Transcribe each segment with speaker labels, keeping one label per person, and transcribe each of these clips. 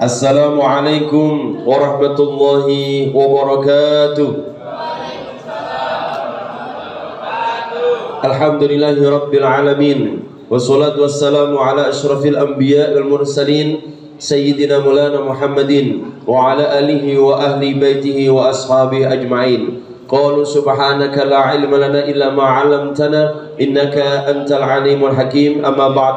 Speaker 1: Assalamualaikum warahmatullahi wabarakatuh. Alhamdulillahi rabbil alamin. Wassalatu wassalamu ala asyrafil anbiya wal mursalin Sayyidina Maulana Muhammadin wa ala alihi wa ahli baitihi wa ashabihi ajma'in. Qalu subhanaka la ilma lana illa ma 'allamtana innaka antal alimul hakim. Amma ba'd.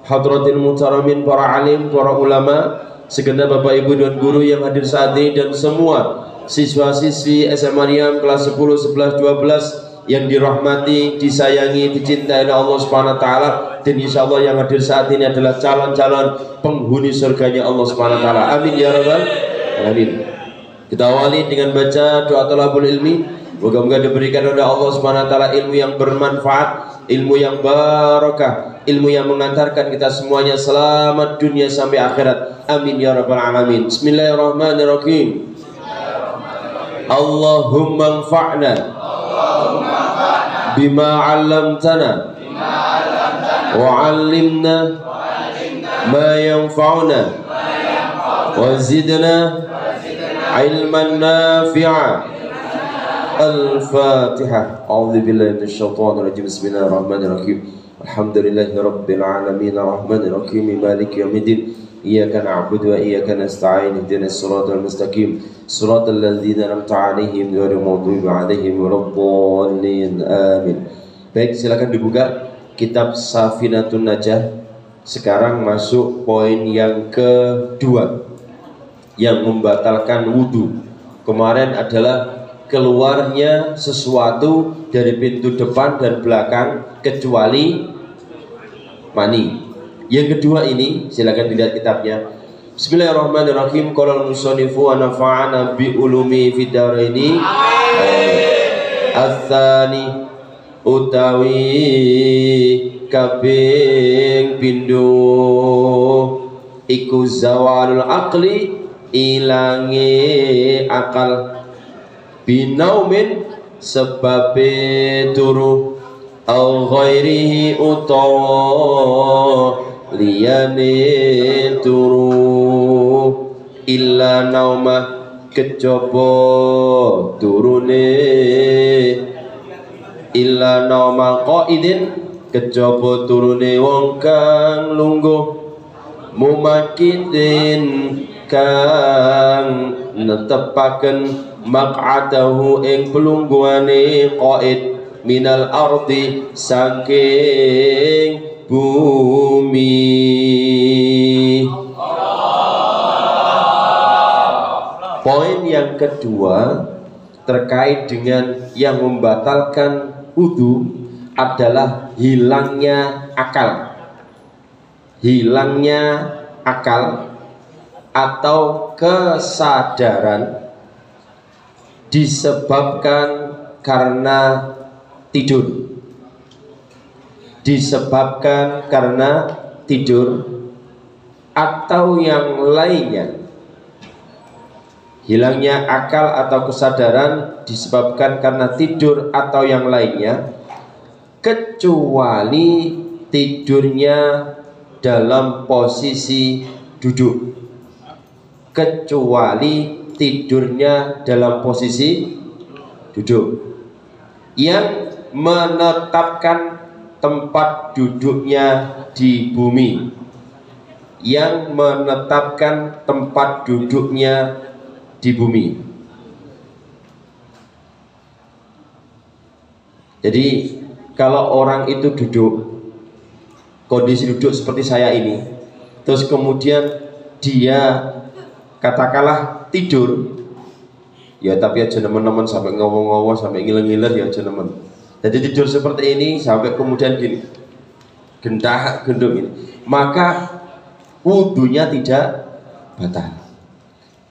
Speaker 1: Hadratil mutaramin, para alim, para ulama, segenap bapak ibu dan guru yang hadir saat ini, dan semua siswa-siswi SMA Maryam kelas 10, 11, 12 yang dirahmati, disayangi, dicintai oleh Allah Subhanahu wa taala, dan insyaallah yang hadir saat ini adalah calon-calon penghuni surganya Allah Subhanahu wa taala. Amin ya rabbal alamin. Kita awali dengan baca doa thalabul ilmi. Moga-moga diberikan oleh Allah Subhanahu wa taala ilmu yang bermanfaat, ilmu yang barakah, ilmu yang mengantarkan kita semuanya selamat dunia sampai akhirat. Amin ya rabbal alamin. Bismillahirrahmanirrahim. Allahumma anfa'na bima 'allamtana wa 'allimna ma yanfa'una wa zidna ilman nafi'a. Al-Fatihah. A'udzu billahi minasyaitonir rajim. Bismillahirrahmanirrahim. Alhamdulillahi rabbil alamin arrahmanir rahim maliki yaumiddin. Iyyaka na'budu wa iyyaka nasta'in. Ihdinas siratal mustaqim. Siratal ladzina an'amta 'alaihim ghairil maghdubi 'alaihim waladdallin. Amin. Baik, silakan dibuka kitab Safinatun Najah. Sekarang masuk poin yang kedua yang membatalkan wudu. Kemarin adalah keluarnya sesuatu dari pintu depan dan belakang kecuali mani. Yang kedua ini silakan dilihat kitabnya. Bismillahirrahmanirrahim. Qala al-musannifu wa nafa'ana bi ulumi fid daraini. Ats-tsani utawi kaping pindho iku zawalul aqli, ilange akal, binaumin sebabe turu, au ghairihi utawa liyane turu, illa nauma kejaba turune, illa nauma qaidin kejaba turune wong kang lungguh, mumakidin kang netepaken maq'adahu ing pelungguane qaid minal ardi saking bumi. Poin yang kedua terkait dengan yang membatalkan wudu adalah hilangnya akal. Hilangnya akal atau kesadaran disebabkan karena tidur. Disebabkan karena tidur atau yang lainnya. Hilangnya akal atau kesadaran disebabkan karena tidur atau yang lainnya, kecuali tidurnya dalam posisi duduk. Kecuali tidurnya dalam posisi duduk, yang menetapkan tempat duduknya di bumi, yang menetapkan tempat duduknya di bumi. Jadi kalau orang itu duduk, kondisi duduk seperti saya ini, terus kemudian dia katakanlah tidur, ya tapi aja nemen-nemen sampai ngomong-ngomong sampai ngiler-ngiler, ya aja nemen. Jadi tidur seperti ini sampai kemudian gini, gendah gendung ini, maka wudunya tidak batal.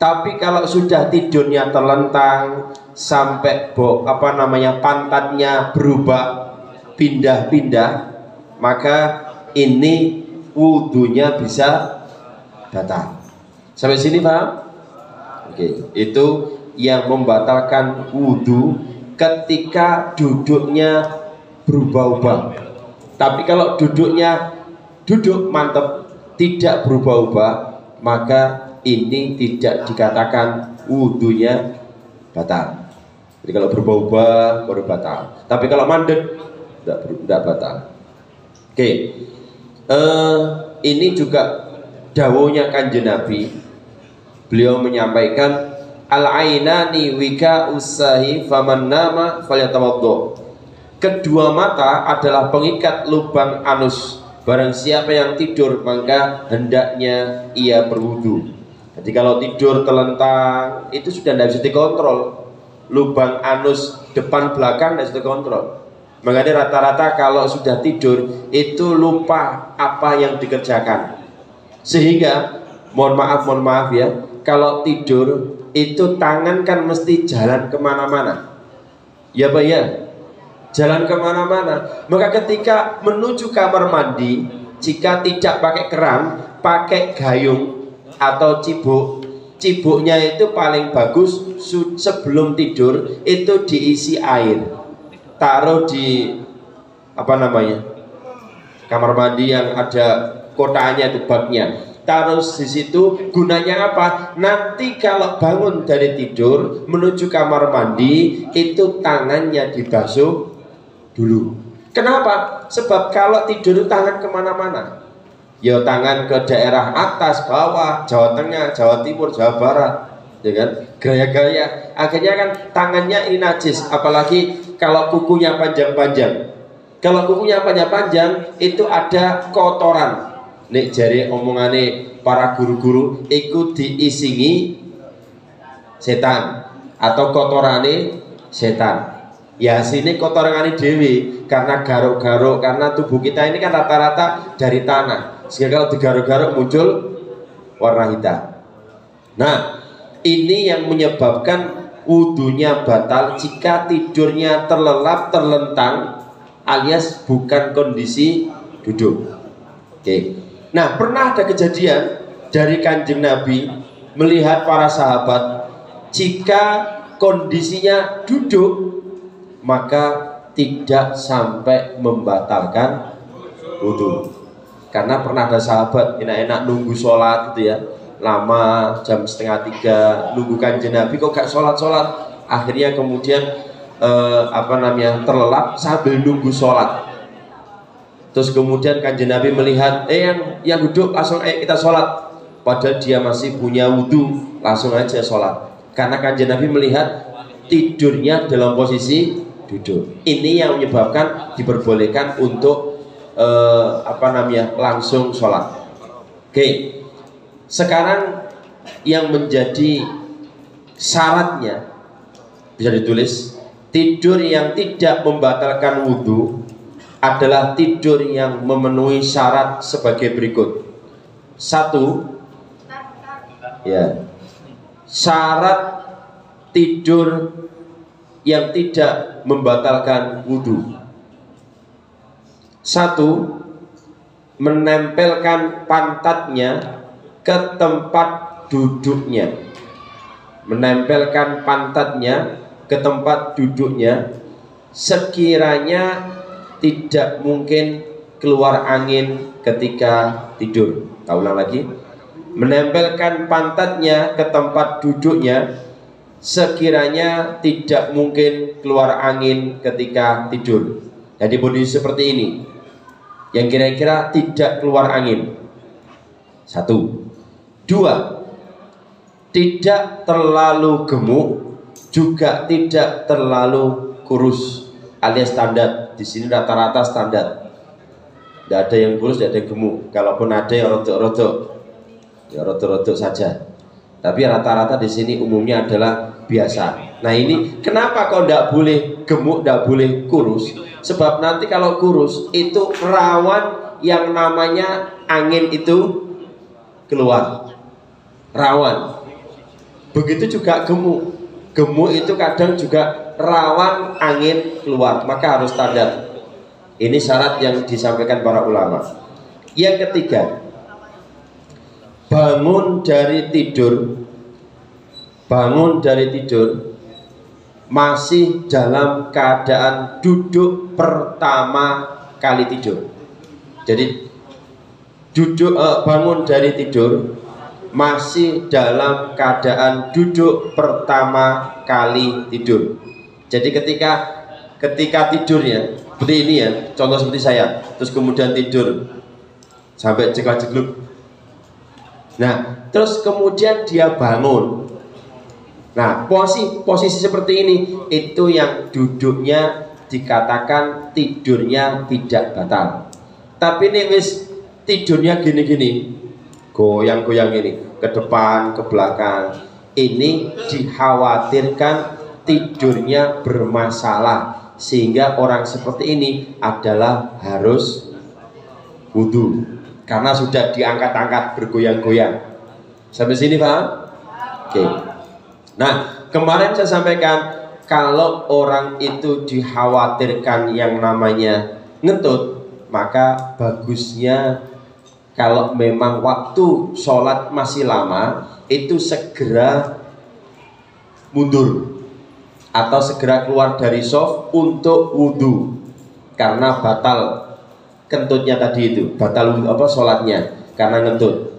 Speaker 1: Tapi kalau sudah tidurnya terlentang sampai pantatnya berubah pindah-pindah, maka ini wudunya bisa batal. Sampai sini paham? Oke, itu yang membatalkan wudu ketika duduknya berubah-ubah. Tapi kalau duduknya duduk mantap, tidak berubah-ubah, maka ini tidak dikatakan wudunya batal. Jadi kalau berubah-ubah baru batal. Tapi kalau mandek tidak batal. Oke. Ini juga dawuhnya Kanjeng Nabi. Beliau menyampaikan al-ainani wika usahi faman nama falyatawaddo. Kedua mata adalah pengikat lubang anus. Barang siapa yang tidur maka hendaknya ia berwudu. Jadi kalau tidur telentang itu sudah tidak bisa dikontrol. Lubang anus depan belakang tidak bisa dikontrol. Makanya rata-rata kalau sudah tidur itu lupa apa yang dikerjakan. Sehingga mohon maaf ya, kalau tidur itu tangan kan mesti jalan kemana-mana. Ya Pak ya, jalan kemana-mana. Maka ketika menuju kamar mandi, jika tidak pakai keran, pakai gayung atau cibuknya itu paling bagus sebelum tidur itu diisi air, taruh di kamar mandi yang ada kotaknya itu baknya, taruh di situ. Gunanya apa? Nanti kalau bangun dari tidur menuju kamar mandi itu tangannya dibasuh dulu. Kenapa? Sebab kalau tidur tangan kemana-mana, ya tangan ke daerah atas, bawah, Jawa Tengah, Jawa Timur, Jawa Barat, ya kan, gaya-gaya. Akhirnya kan tangannya ini najis. Apalagi kalau kukunya panjang-panjang. Kalau kukunya panjang-panjang itu ada kotoran. Nek jari omongane para guru-guru ikut diisingi setan atau kotorane setan. Ya sini kotorane dewi karena garuk-garuk, karena tubuh kita ini kan rata-rata dari tanah. Sehingga kalau digaruk-garuk muncul warna hitam. Nah, ini yang menyebabkan wudunya batal jika tidurnya terlelap, terlentang, alias bukan kondisi duduk. Oke. Nah, pernah ada kejadian dari Kanjeng Nabi melihat para sahabat jika kondisinya duduk maka tidak sampai membatalkan wudu. Karena pernah ada sahabat enak-enak nunggu sholat gitu ya, lama jam 2:30 nunggu Kanjeng Nabi kok gak sholat-sholat. Akhirnya kemudian terlelap sambil nunggu sholat. Terus kemudian Kanjeng Nabi melihat yang duduk langsung kita sholat. Padahal dia masih punya wudu, langsung aja sholat. Karena Kanjeng Nabi melihat tidurnya dalam posisi duduk. Ini yang menyebabkan diperbolehkan untuk langsung sholat. Oke. Sekarang yang menjadi syaratnya bisa ditulis, tidur yang tidak membatalkan wudhu adalah tidur yang memenuhi syarat sebagai berikut. 1. Ya, syarat tidur yang tidak membatalkan wudhu. 1. Menempelkan pantatnya ke tempat duduknya. Menempelkan pantatnya ke tempat duduknya sekiranya tidak mungkin keluar angin ketika tidur. Kita ulang lagi. Menempelkan pantatnya ke tempat duduknya sekiranya tidak mungkin keluar angin ketika tidur. Jadi posisi seperti ini yang kira-kira tidak keluar angin. 1. 2. Tidak terlalu gemuk, juga tidak terlalu kurus, alias standar. Di sini rata-rata standar. Tidak ada yang kurus, tidak ada yang gemuk. Kalaupun ada yang rodok-rodok, ya rodok-rodok saja. Tapi rata-rata di sini umumnya adalah biasa. Nah ini kenapa kok tidak boleh gemuk, tidak boleh kurus? Sebab nanti kalau kurus itu rawan yang namanya angin itu keluar. Rawan. Begitu juga gemuk. Gemuk itu kadang juga rawan angin keluar. Maka harus standar. Ini syarat yang disampaikan para ulama. Yang ketiga, bangun dari tidur masih dalam keadaan duduk pertama kali tidur. Jadi bangun dari tidur masih dalam keadaan duduk pertama kali tidur. Jadi ketika tidurnya seperti ini ya, contoh seperti saya, terus kemudian tidur sampai jeglak-jegluk. Nah, terus kemudian dia bangun. Nah, posisi seperti ini itu yang duduknya dikatakan tidurnya tidak batal. Tapi ini wis tidurnya gini-gini, goyang-goyang ini, ke depan, ke belakang. Ini dikhawatirkan tidurnya bermasalah, sehingga orang seperti ini adalah harus wudu karena sudah diangkat-angkat bergoyang-goyang. Sampai sini paham? Oke. Nah, kemarin saya sampaikan kalau orang itu dikhawatirkan yang namanya ngentut, maka bagusnya kalau memang waktu sholat masih lama, itu segera mundur atau segera keluar dari shaf untuk wudhu, karena batal kentutnya tadi itu, batal sholatnya karena ngentut.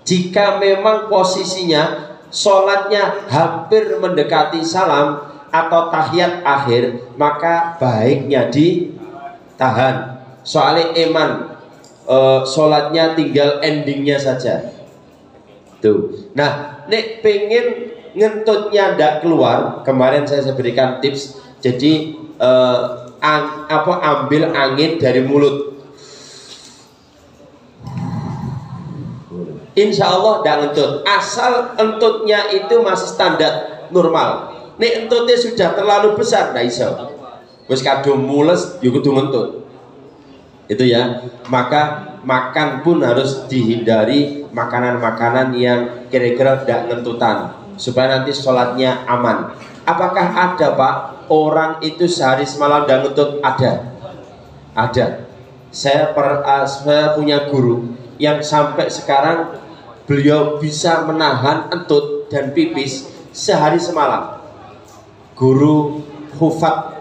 Speaker 1: Jika memang posisinya sholatnya hampir mendekati salam atau tahiyat akhir, maka baiknya ditahan. Soalnya sholatnya tinggal endingnya saja. Tuh. Nah, nek pengen ngentutnya ndak keluar, kemarin saya berikan tips. Jadi ambil angin dari mulut. Insya Allah ndak ngentut. Asal entutnya itu masih standar normal. Nek entutnya sudah terlalu besar, ndak iso. Wis kadung mules, yo kudu ngentut. Itu ya. Maka makan pun harus dihindari makanan-makanan yang kira-kira tidak ngentutan, supaya nanti sholatnya aman. Apakah ada Pak orang itu sehari semalam tidak ngentut? Ada. Saya punya guru yang sampai sekarang beliau bisa menahan entut dan pipis sehari semalam. Guru Hufat,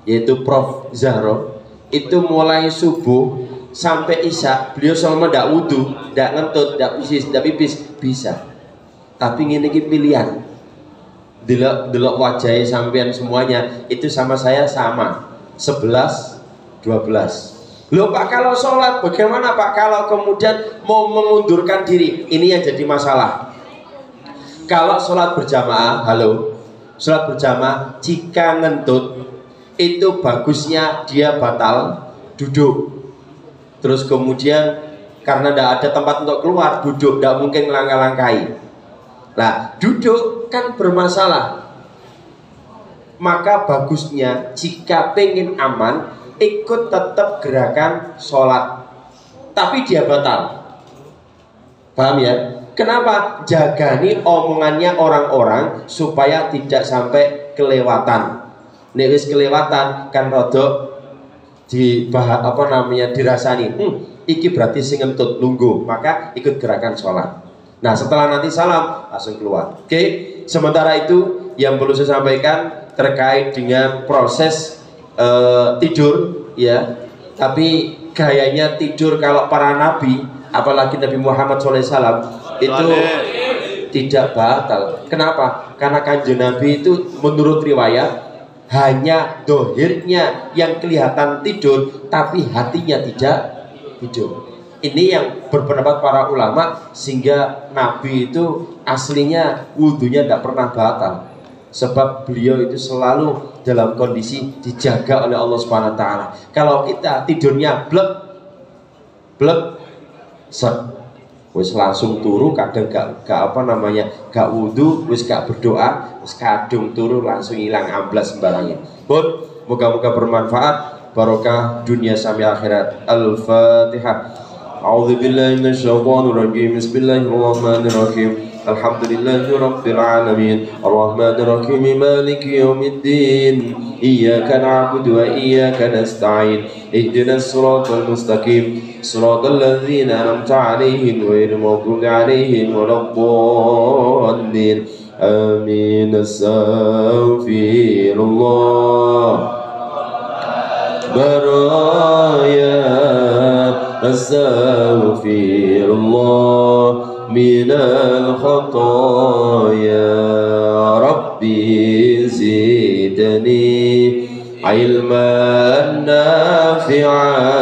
Speaker 1: yaitu Prof. Zahro, itu mulai subuh sampai isya beliau selama tidak wudhu, tidak ngentut, tidak pipis, bisa. Tapi ini pilihan. Delok wajahnya sampean semuanya itu sama saya sama 11, 12. Loh Pak, kalau sholat bagaimana Pak kalau kemudian mau mengundurkan diri? Ini yang jadi masalah. Kalau sholat berjamaah, sholat berjamaah jika ngentut itu bagusnya dia batal duduk. Terus kemudian karena tidak ada tempat untuk keluar, duduk, tidak mungkin langkah-langkahi. Nah, duduk kan bermasalah. Maka bagusnya jika pengen aman, ikut tetap gerakan sholat, tapi dia batal. Paham ya? Kenapa? Jagani omongannya orang-orang supaya tidak sampai kelewatan. Nek wis kelewatan kan rodok dirasani, iki berarti sing ngentut lungguh, maka ikut gerakan sholat. Nah, setelah nanti salam langsung keluar. Oke, sementara itu yang perlu saya sampaikan terkait dengan proses tidur ya. Tapi gayanya tidur kalau para nabi, apalagi Nabi Muhammad SAW itu tidak batal. Kenapa? Karena kanjeng Nabi itu menurut riwayat hanya dohirnya yang kelihatan tidur, tapi hatinya tidak tidur. Ini yang berpendapat para ulama, sehingga Nabi itu aslinya wudhunya tidak pernah batal, sebab beliau itu selalu dalam kondisi dijaga oleh Allah Subhanahu Wa Taala. Kalau kita tidurnya blek, wis langsung turu, kadang gak wudhu, wis gak berdoa, wis kadung turu langsung hilang amblas sembarangnya. Pun moga-moga bermanfaat, barokah dunia sampai akhirat. Al-Fatihah. A'udzubillahi minasyaitonir rajim. Bismillahirrahmanirrahim. Alhamdulillahi rabbil alamin. Arrahmanir rahim. Maliki yaumiddin. Iyyaka na'budu wa iyyaka nasta'in. Ihdinas siratal mustaqim. Siratal ladzina an'amta 'alaihim ghairil maghdubi 'alaihim waladdallin. Amin. Astaghfirullah. Baraya. Astaghfirullah. من الخطايا ربي زدني علما نافعا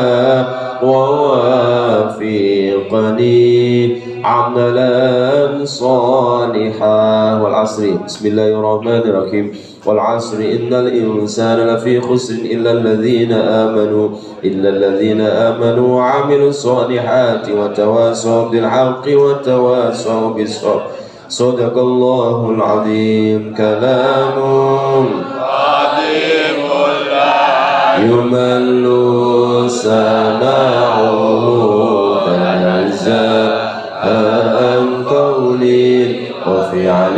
Speaker 1: ووافقني عملا صالحا والعصر بسم الله الرحمن الرحيم والعصر إن الإنسان لفي خسر إلا الذين آمنوا وعملوا الصالحات وتواصوا بالحق وتواصوا بالصبر صدق الله العظيم كلام يمل سماعه تنزه عن قول وفعل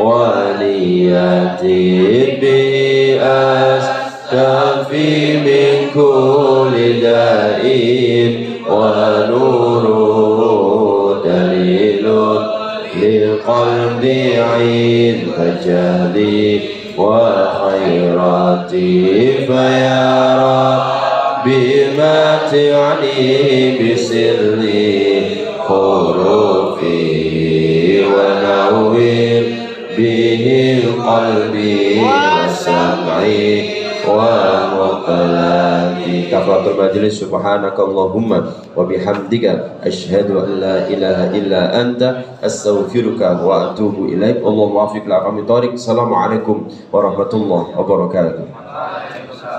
Speaker 1: ونية به أستفي من كل داء ونور دليل لقلبي عند جهلي وخيراتي فيرى بما تعني بسري حروفي ونور به قلبي وسمعي ومقلبي كفرة المجلس سبحانك اللهم وبحمدك أشهد أن لا إله إلا أنت أستغفرك وأتوب إليك الله وفقك لأقام طارق السلام عليكم ورحمة الله وبركاته